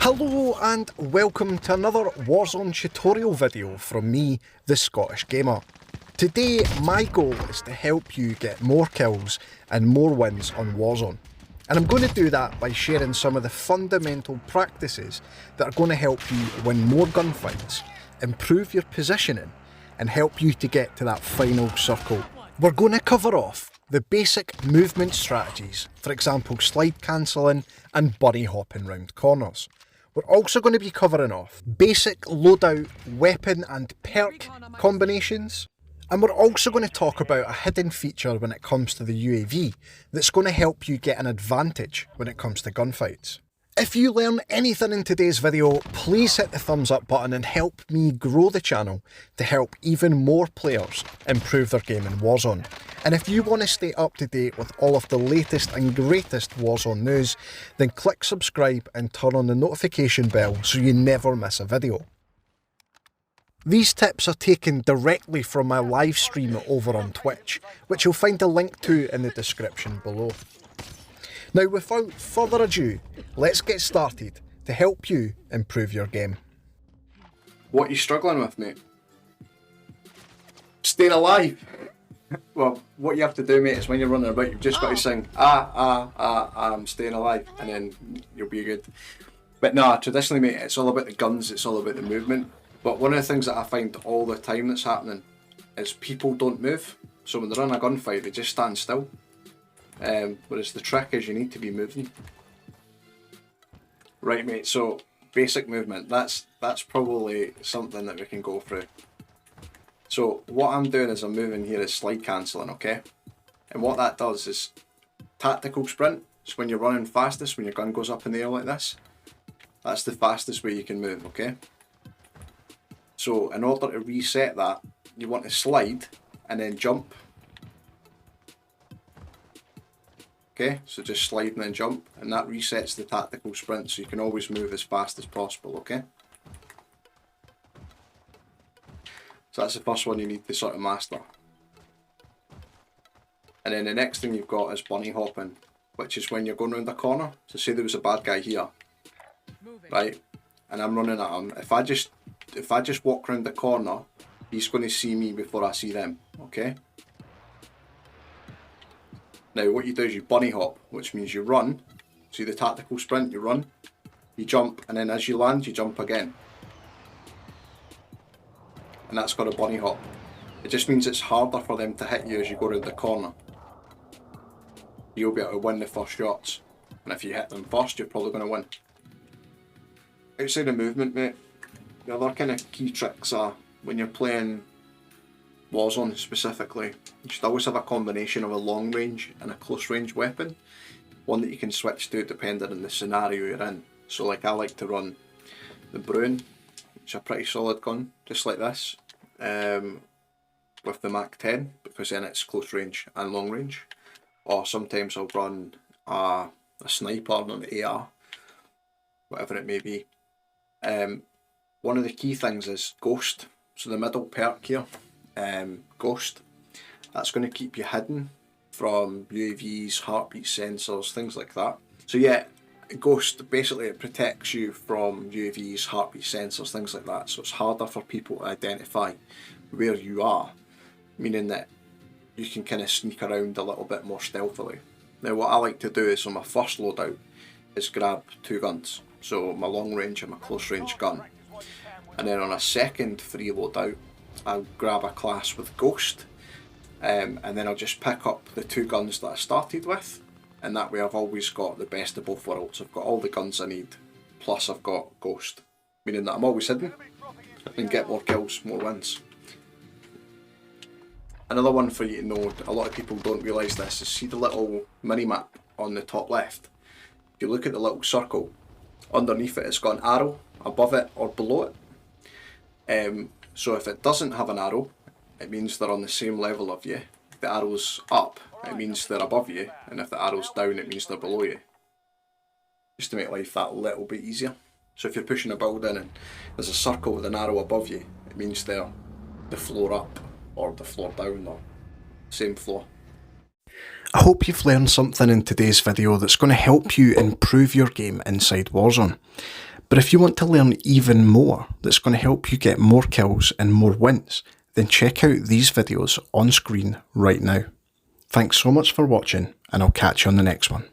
Hello and welcome to another Warzone tutorial video from me, the Scottish Gamer. Today my goal is to help you get more kills and more wins on Warzone. And I'm going to do that by sharing some of the fundamental practices that are going to help you win more gunfights, improve your positioning and help you to get to that final circle. We're going to cover off the basic movement strategies, for example slide cancelling and bunny hopping round corners. We're also going to be covering off basic loadout, weapon and perk combinations. And we're also going to talk about a hidden feature when it comes to the UAV that's going to help you get an advantage when it comes to gunfights. If you learn anything in today's video, please hit the thumbs up button and help me grow the channel to help even more players improve their game in Warzone. And if you want to stay up to date with all of the latest and greatest Warzone news, then click subscribe and turn on the notification bell so you never miss a video. These tips are taken directly from my live stream over on Twitch, which you'll find a link to in the description below. Now without further ado, let's get started to help you improve your game. What are you struggling with, mate? Staying alive. Well, what you have to do, mate, is when you're running about, you've just got to sing, I'm staying alive, and then you'll be good. But nah, traditionally, mate, it's all about the guns, it's all about the movement. But one of the things that I find all the time that's happening is people don't move. So when they're in a gunfight, they just stand still. Whereas the trick is you need to be moving. Right, mate, so basic movement, that's probably something that we can go through. So what I'm doing is I'm moving here is slide cancelling, okay? And what that does is tactical sprint. So when you're running fastest, when your gun goes up in the air like this, that's the fastest way you can move, okay? So in order to reset that, you want to slide and then jump. Okay, so just slide and then jump, and that resets the tactical sprint so you can always move as fast as possible, okay? So that's the first one you need to sort of master. And then the next thing you've got is bunny hopping, which is when you're going around a corner. So say there was a bad guy here, right? And I'm running at him. If I just walk around the corner, he's going to see me before I see them, okay? Now what you do is you bunny hop, which means you run. See the tactical sprint, you run, you jump, and then as you land, you jump again. And that's called a bunny hop. It just means it's harder for them to hit you as you go around the corner. You'll be able to win the first shots. And if you hit them first, you're probably going to win. Outside of movement, mate, the other kind of key tricks are when you're playing Warzone specifically, you should always have a combination of a long range and a close range weapon. One that you can switch to depending on the scenario you're in. So like I like to run the Bruin, which is a pretty solid gun, just like this, with the Mac 10, because then it's close range and long range. Or sometimes I'll run a sniper on an AR, whatever it may be. One of the key things is Ghost, so the middle perk here, Ghost, that's going to keep you hidden from UAVs, heartbeat sensors, things like that. So yeah, Ghost, basically it protects you from UAVs, heartbeat sensors, things like that, so it's harder for people to identify where you are, meaning that you can kind of sneak around a little bit more stealthily. Now what I like to do is on my first loadout is grab two guns, so my long range and my close range gun, and then on a second free loadout I'll grab a class with Ghost, and then I'll just pick up the two guns that I started with, and that way I've always got the best of both worlds. I've got all the guns I need, plus I've got Ghost, meaning that I'm always hidden and get more kills, more wins. Another one for you to know, a lot of people don't realise this, is see the little mini-map on the top left. If you look at the little circle, underneath it it's got an arrow, above it or below it. So if it doesn't have an arrow, it means they're on the same level of you. If the arrow's up, it means they're above you, and if the arrow's down, it means they're below you. Just to make life that little bit easier. So if you're pushing a building and there's a circle with an arrow above you, it means they're the floor up or the floor down or same floor. I hope you've learned something in today's video that's going to help you improve your game inside Warzone. But if you want to learn even more that's going to help you get more kills and more wins, then check out these videos on screen right now. Thanks so much for watching, and I'll catch you on the next one.